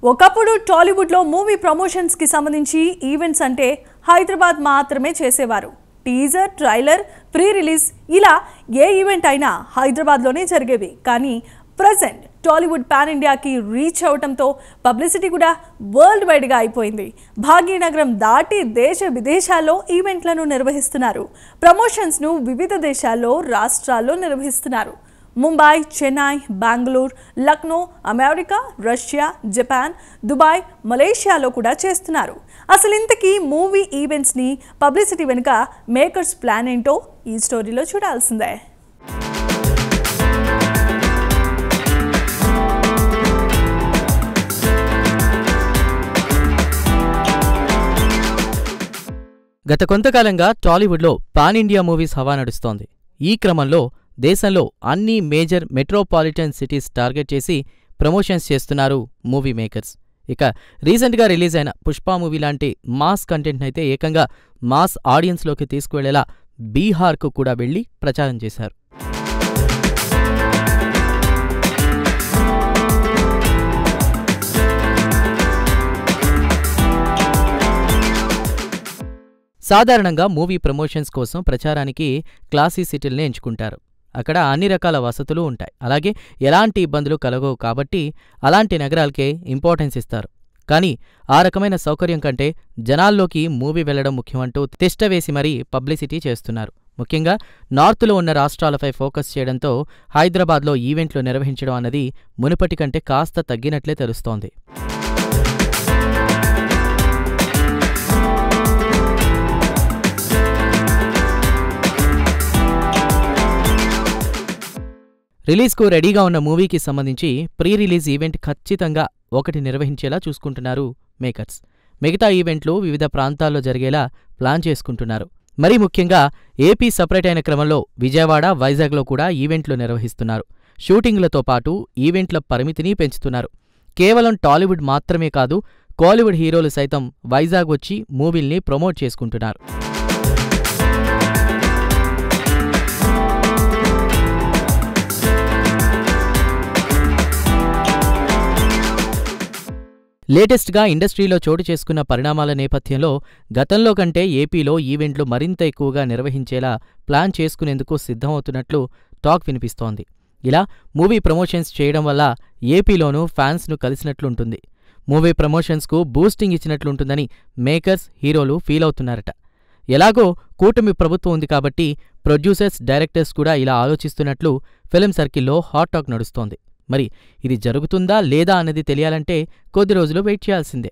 ఒకప్పుడు టాలీవుడ్ లో movie promotions కి సంబంధించి ఈవెంట్స్ అంటే హైదరాబాద్ మాత్రమే చేసేవారు. టీజర్, ట్రైలర్, ప్రీ రిలీజ్ ఇలా ఏ ఈవెంట్ అయినా హైదరాబాద్ లోనే జరిగేవి. కానీ ప్రెజెంట్ టాలీవుడ్ పాన్ ఇండియాకి రీచ్ అవడంతో పబ్లిసిటీ కూడా వరల్డ్ వైడ్ గా అయిపోయింది. భాగ్యనగరం దాటి దేశ విదేశాల్లో ఈవెంట్లను నిర్వహిస్తున్నారు. ప్రమోషన్స్ ను వివిధ దేశాల్లో, రాష్ట్రాల్లో నిర్వహిస్తున్నారు. Mumbai, Chennai, Bengaluru, Lucknow, America, Russia, Japan, Dubai, మలేషియాలో కూడా చేస్తున్నారు. అసలు ఇంతకీ మూవీ ఈవెంట్స్ ని పబ్లిసిటీ వెనుక మేకర్స్ ప్లాన్ ఏంటో ఈ స్టోరీలో చూడాల్సిందే. గత కొంతకాలంగా టాలీవుడ్లో పాన్ ఇండియా మూవీస్ హవా నడుస్తోంది. ఈ క్రమంలో దేశంలో అన్ని మేజర్ మెట్రోపాలిటన్ సిటీస్ టార్గెట్ చేసి ప్రమోషన్స్ చేస్తున్నారు మూవీ మేకర్స్. ఇక రీసెంట్గా రిలీజ్ అయిన పుష్ప మూవీ లాంటి మాస్ కంటెంట్ అయితే ఏకంగా మాస్ ఆడియన్స్లోకి తీసుకువెళ్లేలా బీహార్కు కూడా వెళ్లి ప్రచారం చేశారు. సాధారణంగా మూవీ ప్రమోషన్స్ కోసం ప్రచారానికి క్లాసీ సిటీల్ని ఎంచుకుంటారు. అక్కడ అన్ని రకాల వసతులు ఉంటాయి, అలాగే ఎలాంటి ఇబ్బందులు కలగవు. కాబట్టి అలాంటి నగరాలకే ఇంపార్టెన్స్ ఇస్తారు. కానీ ఆ రకమైన సౌకర్యం కంటే జనాల్లోకి మూవీ వెళ్లడం ముఖ్యమంటూ తిష్టవేసి మరీ పబ్లిసిటీ చేస్తున్నారు. ముఖ్యంగా నార్త్లో ఉన్న రాష్ట్రాలపై ఫోకస్ చేయడంతో హైదరాబాద్లో ఈవెంట్లు నిర్వహించడం అన్నది మునుపటి కంటే కాస్త తగ్గినట్లే తెలుస్తోంది. రిలీజ్కు రెడీగా ఉన్న మూవీకి సంబంధించి ప్రీ రిలీజ్ ఈవెంట్ ఖచ్చితంగా ఒకటి నిర్వహించేలా చూసుకుంటున్నారు మేకర్స్. మిగతా ఈవెంట్లు వివిధ ప్రాంతాల్లో జరిగేలా ప్లాన్ చేసుకుంటున్నారు. మరీ ముఖ్యంగా ఏపీ సపరేట్ అయిన క్రమంలో విజయవాడ, వైజాగ్లో కూడా ఈవెంట్లు నిర్వహిస్తున్నారు. షూటింగ్లతో పాటు ఈవెంట్ల పరిమితిని పెంచుతున్నారు. కేవలం టాలీవుడ్ మాత్రమే కాదు, కాలీవుడ్ హీరోలు సైతం వైజాగ్ వచ్చి మూవీల్ని ప్రమోట్ చేసుకుంటున్నారు. లేటెస్ట్గా ఇండస్ట్రీలో చోటు చేసుకున్న పరిణామాల నేపథ్యంలో గతంలో కంటే ఏపీలో ఈవెంట్లు మరింత ఎక్కువగా నిర్వహించేలా ప్లాన్ చేసుకునేందుకు సిద్ధమవుతున్నట్లు టాక్ వినిపిస్తోంది. ఇలా మూవీ ప్రమోషన్స్ చేయడం వల్ల ఏపీలోనూ ఫ్యాన్స్ను కలిసినట్లుంటుంది. మూవీ ప్రమోషన్స్కు బూస్టింగ్ ఇచ్చినట్లుంటుందని మేకర్స్, హీరోలు ఫీల్ అవుతున్నారట. ఎలాగో కూటమి ప్రభుత్వం ఉంది కాబట్టి ప్రొడ్యూసర్స్, డైరెక్టర్స్ కూడా ఇలా ఆలోచిస్తున్నట్లు ఫిల్మ్ సర్కిల్లో హాట్ టాక్ నడుస్తోంది. మరి ఇది జరుగుతుందా లేదా అన్నది తెలియాలంటే కొద్ది రోజులు వెయిట్ చేయాల్సిందే.